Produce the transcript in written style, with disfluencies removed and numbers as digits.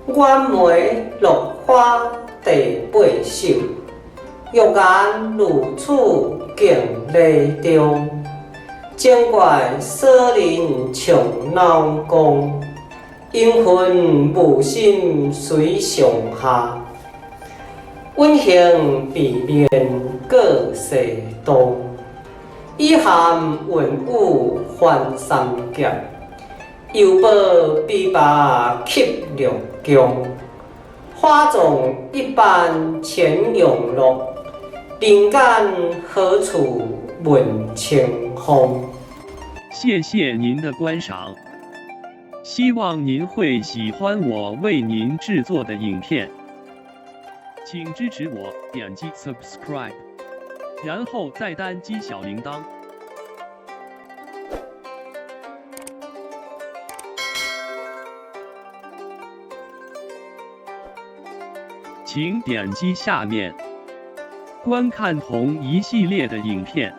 阮梅落花第八首，玉颜如此敬礼中。精怪舍人长闹光，阴魂无心随上下。温馨避免各世东，以含云雾还三劫。犹抱琵琶泣六宫，花种一般前永乐。灵感何处问清风？谢谢您的观赏，希望您会喜欢我为您制作的影片，请支持我，点击 subscribe， 然后再单击小铃铛。请点击下面观看同一系列的影片。